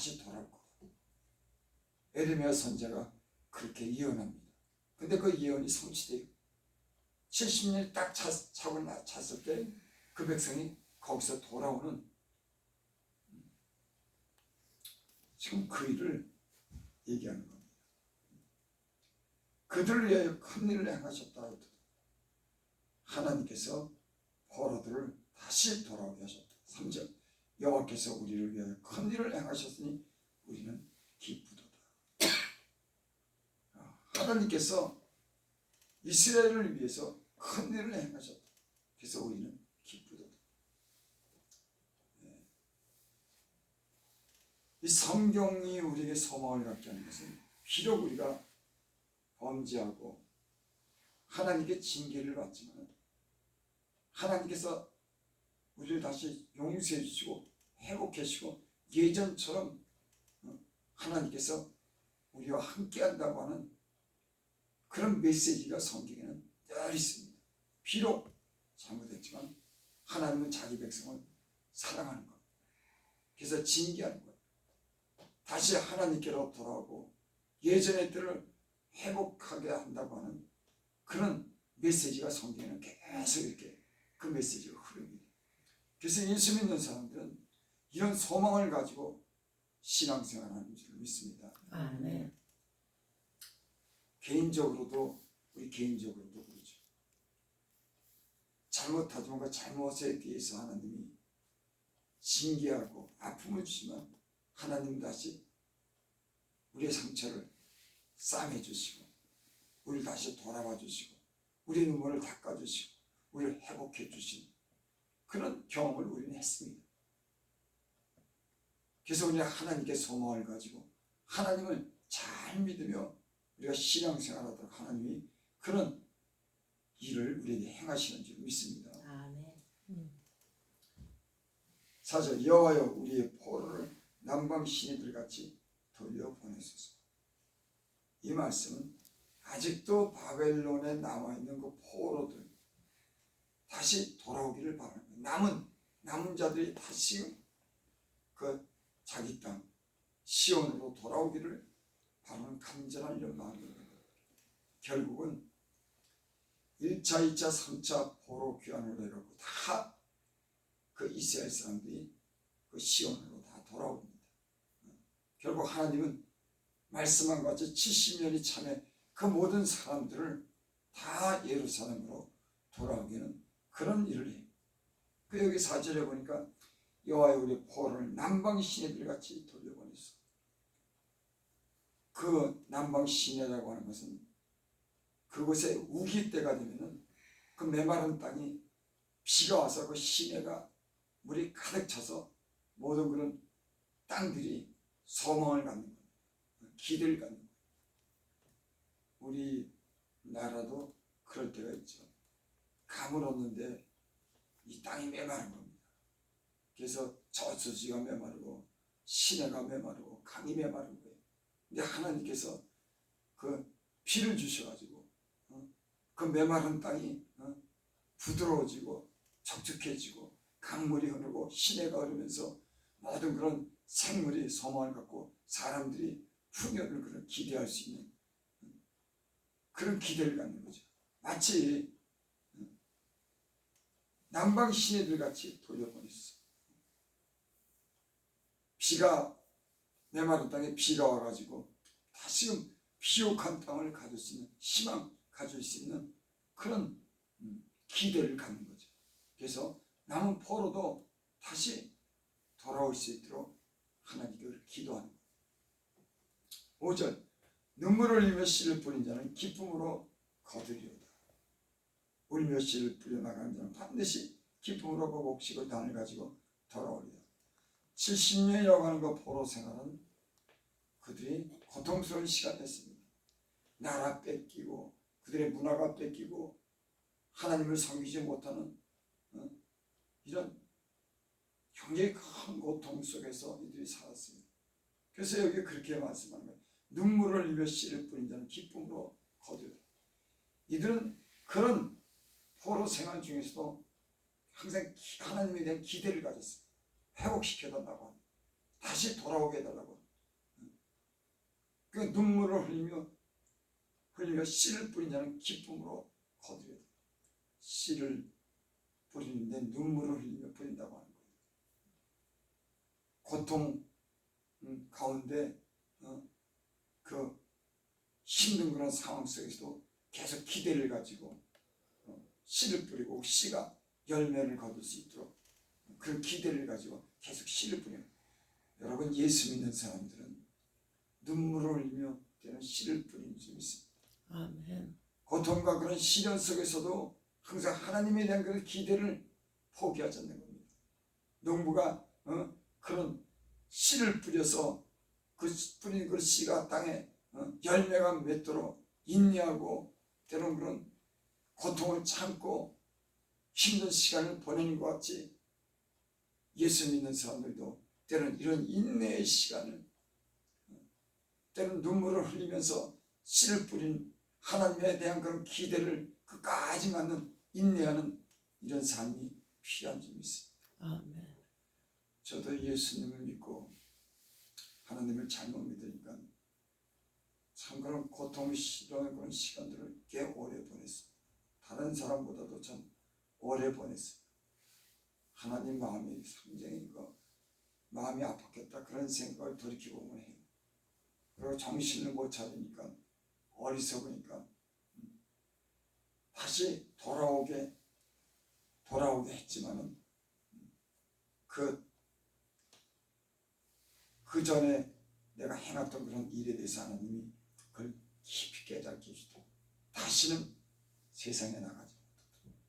다시 돌아올 거고. 에레미야 선지자가 그렇게 예언합니다. 근데 그 예언이 성취돼요. 70년이 딱 차고 찼을 때 그 백성이 거기서 돌아오는, 지금 그 일을 얘기하는 겁니다. 그들을 위하여 큰 일을 행하셨다. 하나님께서 포로들을 다시 돌아오게 하셨다. 3절, 여호와께서 우리를 위하여 큰 일을 행하셨으니 우리는 기쁘도다. 하나님께서 이스라엘을 위해서 큰 일을 행하셨다. 그래서 우리는 기쁘도다. 이 성경이 우리에게 소망을 갖게 하는 것은, 비록 우리가 범죄하고 하나님께 징계를 받지만 하나님께서 우리를 다시 용서해 주시고 회복해 주시고 예전처럼 하나님께서 우리와 함께 한다고 하는 그런 메시지가 성경에는 늘 있습니다. 비록 잘못했지만 하나님은 자기 백성을 사랑하는 것, 그래서 징계하는 것, 다시 하나님께로 돌아오고 예전의 때를 회복하게 한다고 하는 그런 메시지가 성경에는 계속 이렇게 그 메시지가 흐릅니다. 그래서 예수 믿는 사람들은 이런 소망을 가지고 신앙생활하는 줄 믿습니다. 아멘. 개인적으로도, 우리 개인적으로도 그렇죠. 잘못하지만 그 잘못에 대해서 하나님이 징계하고 아픔을 주시면 하나님 다시 우리의 상처를 싸매 주시고 우리를 다시 돌아봐 주시고 우리의 눈물을 닦아 주시고 우리를 회복해 주신 그런 경험을 우리는 했습니다. 그래서 우리는 하나님께 소망을 가지고 하나님을 잘 믿으며 우리가 신앙생활하도록 하나님이 그런 일을 우리에게 행하시는 줄 믿습니다. 아멘. 4절, 여호와여 우리의 포로를 남방 시내들 같이 돌려보내소서. 이 말씀은 아직도 바벨론에 남아있는 그 포로들 다시 돌아오기를 바랍니다. 남은 자들이 다시 그 자기 땅 시온으로 돌아오기를 바라는 간절한 이런 마음입니다. 결국은 1차, 2차, 3차 포로 귀환을 해갖고 다 그 이스라엘 사람들이 그 시온으로 다 돌아옵니다. 결국 하나님은 말씀한 것 같이 70년이 참에 그 모든 사람들을 다 예루살렘으로 돌아오기는 그런 일을 해요. 그 여기 4절에 보니까 여호와여 우리 포로를 남방 시내들 같이 돌려보냈어. 그 남방 시내라고 하는 것은 그곳에 우기 때가 되면은 그 메마른 땅이 비가 와서 그 시내가 물이 가득 차서 모든 그런 땅들이 소망을 갖는 거예요. 기대를 갖는 거예요. 우리나라도 그럴 때가 있죠. 감을 얻는데 이 땅이 메마른 겁니다. 그래서 저수지가 메마르고 시내가 메마르고 강이 메마른 거예요. 근데 하나님께서 그 비를 주셔가지고 그 메마른 땅이 부드러워지고 촉촉해지고 강물이 흐르고 시내가 흐르면서 모든 그런 생물이 소망을 갖고 사람들이 풍요를 그런 기대할 수 있는 그런 기대를 갖는 거죠. 마치 남방 시내들 같이 돌려보냈어. 비가 메마른 땅에 비가 와가지고 다시금 비옥한 땅을 가질 수 있는 희망 가질 수 있는 그런 기대를 갖는 거죠. 그래서 남은 포로도 다시 돌아올 수 있도록 하나님께 기도하는 거예요. 5절, 눈물을 흘리며 씨를 뿌린 자는 기쁨으로 거두리로다. 울며 씨를 뿌려나가는 자는 반드시 기쁨으로 그 곡식을 단을 가지고 돌아오리라. 70년이라고 하는 그 포로 생활은 그들이 고통스러운 시간이었습니다. 나라 뺏기고 그들의 문화가 뺏기고 하나님을 섬기지 못하는 이런 굉장히 큰 고통 속에서 이들이 살았습니다. 그래서 여기 그렇게 말씀하는 거예요. 눈물을 흘리며 씨를 뿌린 자는 기쁨으로 거두리라. 이들은 그런 포로 생활 중에서도 항상 하나님에 대한 기대를 가졌어요. 회복시켜달라고 합니다. 다시 돌아오게 해달라고. 그 눈물을 흘리며 씨를 뿌린 자는 기쁨으로 거두려. 씨를 뿌리는데 눈물을 흘리며 뿌린다고 하는 거예요. 고통 가운데 그 힘든 그런 상황 속에서도 계속 기대를 가지고 씨를 뿌리고 씨가 열매를 거둘 수 있도록 그 기대를 가지고 계속 씨를 뿌려요. 여러분, 예수 믿는 사람들은 눈물을 흘리며 때는 씨를 뿌리는 줄 믿습니다. 아멘. 고통과 그런 시련 속에서도 항상 하나님에 대한 그 기대를 포기하지 않는 겁니다. 농부가 그런 씨를 뿌려서 그 뿌린 그 씨가 땅에 열매가 맺도록 인내하고 때로는 그런 고통을 참고 힘든 시간을 보내는 것 같이 예수 믿는 사람들도 때로는 이런 인내의 시간을, 때로는 눈물을 흘리면서 씨를 뿌린 하나님에 대한 그런 기대를 끝까지 갖는 인내하는 이런 삶이 필요한 줄 믿습니다. 아멘. 저도 예수님을 믿고 하나님을 잘못 믿으니까 참 그런 고통이 싫어하는 그런 시간들을 꽤 오래 보냈어요. 다른 사람보다도 참 오래 보냈어요. 하나님 마음이 상당히 마음이 아팠겠다 그런 생각을 돌이켜보면 해요. 그리고 정신을 못 차리니까 어리석으니까 다시 돌아오게 했지만은 그 전에 내가 행했던 그런 일에 대해서 하나님이 그걸 깊이 깨닫게 해주도록 다시는 세상에 나가지 못하도록,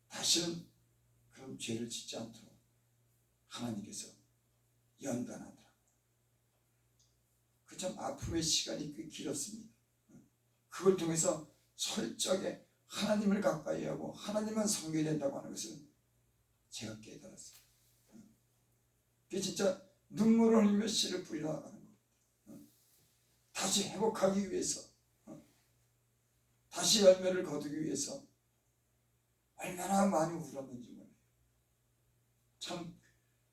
다시는 그런 죄를 짓지 않도록 하나님께서 연단하더라고요. 그 참 아픔의 시간이 꽤 길었습니다. 그걸 통해서 철저하게 하나님을 가까이 하고 하나님만 섬겨야 된다고 하는 것을 제가 깨달았어요. 그게 진짜 눈물을 흘리며 씨를 뿌려 나가는 겁니다. 다시 회복하기 위해서, 다시 열매를 거두기 위해서 얼마나 많이 울었는지 몰라요. 참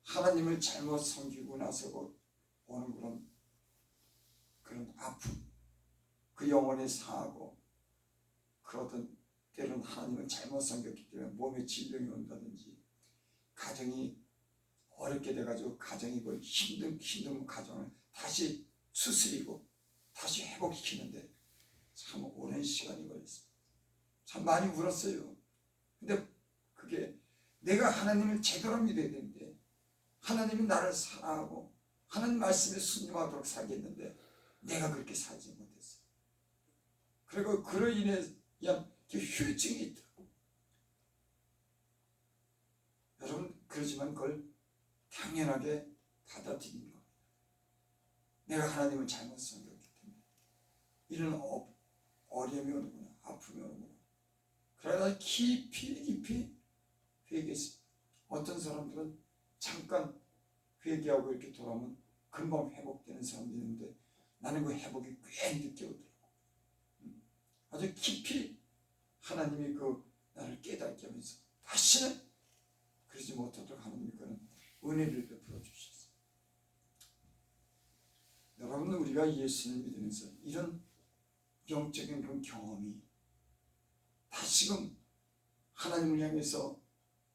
하나님을 잘못 섬기고 나서 오는 그런 아픔, 그 영혼이 상하고 그 어떤 때로는 하나님을 잘못 섬겼기 때문에 몸에 질병이 온다든지 가정이 어렵게 돼가지고 가정이 그 힘든 가정을 다시 추스리고 다시 회복시키는데 참 오랜 시간이 걸렸습니다. 참 많이 울었어요. 근데 그게 내가 하나님을 제대로 믿어야 되는데 하나님이 나를 사랑하고 하나님 말씀에 순종하도록 살겠는데 내가 그렇게 살지 못했어요. 그리고 그로 인해 후유증이 있더라고. 여러분, 그러지만 그걸 당연하게 받아들이는 겁니다. 내가 하나님을 잘못 섬겼기 때문에 이런 어려움이 오는구나, 아픔이 오는구나. 그러다 깊이 회개했습니다. 어떤 사람들은 잠깐 회개하고 이렇게 돌아오면 금방 회복되는 사람도 있는데 나는 그 회복이 꽤 늦게 오더라고. 아주 깊이 하나님이 나를 깨닫게 하면서 다시는 그러지 못하도록 하나님이 그런 은혜를 베풀어 주셨어요. 여러분, 우리가 예수를 믿으면서 이런 영적인 그런 경험이 다시금 하나님을 향해서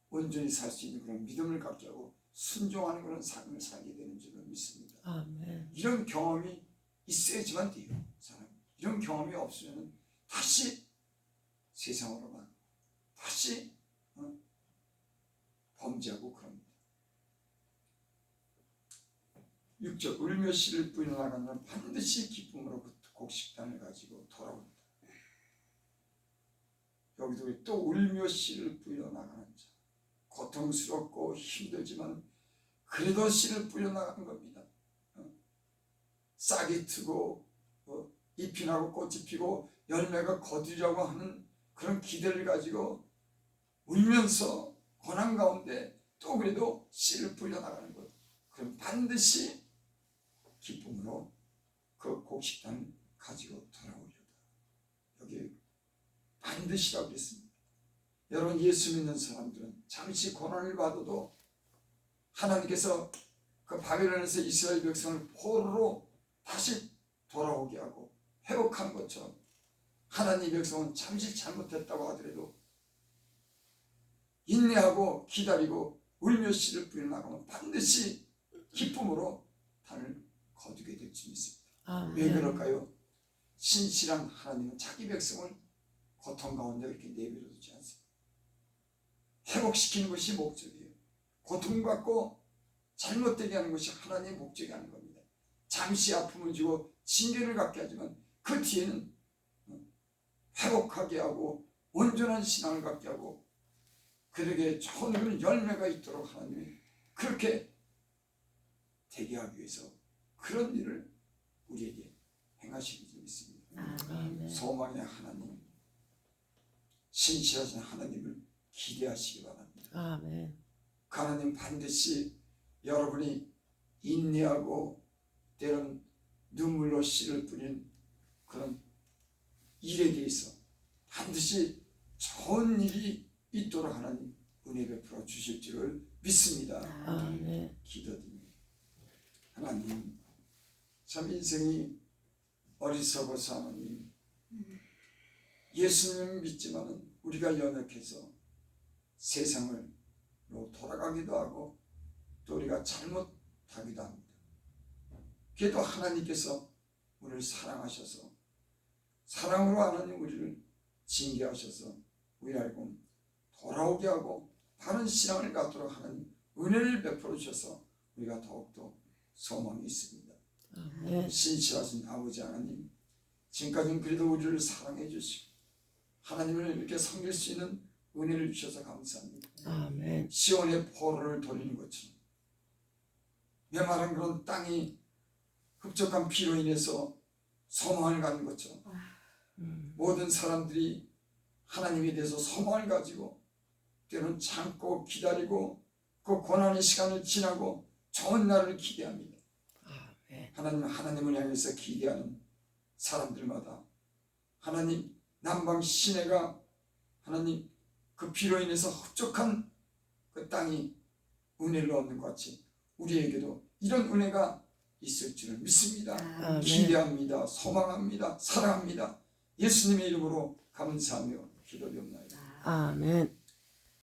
온전히 살 수 있는 그런 믿음을 갖게 하고 순종하는 그런 삶을 살게 되는 줄을 믿습니다. 아멘. 이런 경험이 있어야지만 돼요. 사람 이런 경험이 없으면 다시 세상으로만 다시 범죄하고 그럽니다. 6절 울며 씨를 뿌려 나가는 반드시 기쁨으로 그 곡식단을 가지고 돌아옵니다. 여기도 또 울며 씨를 뿌려 나가는 자, 고통스럽고 힘들지만 그래도 씨를 뿌려 나가는 겁니다. 싹이 트고 잎이 나고 꽃이 피고 열매가 거두려고 하는 그런 기대를 가지고 울면서 고난 가운데 또 그래도 씨를 뿌려 나가는 것. 그럼 반드시 기쁨으로 그 곡식단을 가지고 돌아오려다. 여기 반드시라고 했습니다. 여러분, 예수 믿는 사람들은 잠시 고난을 받아도 하나님께서 그 바벨론에서 이스라엘 백성을 포로로 다시 돌아오게 하고 회복한 것처럼 하나님 백성은 잠시 잘못했다고 하더라도 인내하고 기다리고 울며 씨를 뿌려나가면 반드시 기쁨으로 단을 거두게 될 줄 믿습니다. 왜 그럴까요? 신실한 하나님은 자기 백성을 고통 가운데 그렇게 내버려 두지 않습니다. 회복시키는 것이 목적이에요. 고통받고 잘못되게 하는 것이 하나님의 목적이 아닌 겁니다. 잠시 아픔을 주고 징계를 갖게 하지만 그 뒤에는 회복하게 하고 온전한 신앙을 갖게 하고 그들에게 좋은 그런 열매가 있도록 하나님이 그렇게 되게 하기 위해서 그런 일을 우리에게 행하시기 줄 믿습니다. 소망의 하나님, 신실하신 하나님을 기대하시기 바랍니다. 아멘. 그 하나님 반드시 여러분이 인내하고 때론 눈물로 씨를 뿌린 그런 일에 대해서 반드시 좋은 일이 있도록 하나님 은혜 베풀어 주실 줄을 믿습니다. 아멘. 기도드립니다. 하나님 참 인생이 어리석어서 하나님 예수님을 믿지만은 우리가 연약해서 세상으로 돌아가기도 하고 또 우리가 잘못하기도 합니다. 그래도 하나님께서 우리를 사랑하셔서 사랑으로 하나님 우리를 징계하셔서 우리 알고 돌아오게 하고 바른 신앙을 갖도록 하나님 은혜를 베풀어 주셔서 우리가 더욱더 소망이 있습니다. 아멘. 신실하신 아버지 하나님, 지금까지는 그래도 우리를 사랑해 주시고 하나님을 이렇게 섬길 수 있는 은혜를 주셔서 감사합니다. 아멘. 시온의 포로를 돌리는 것처럼 메마른 그런 땅이 흡족한 피로 인해서 소망을 갖는 것처럼 모든 사람들이 하나님에 대해서 소망을 가지고 때로는 참고 기다리고 그 고난의 시간을 지나고 좋은 날을 기대합니다. 아멘. 하나님을 향해서 기대하는 사람들마다 하나님 남방 시내가 하나님 그 피로 인해서 흡족한 그 땅이 은혜를 얻는 것 같이 우리에게도 이런 은혜가 있을 줄을 믿습니다. 아멘. 기대합니다. 소망합니다. 사랑합니다. 예수님의 이름으로 감사하며 기도드립니다. 아멘.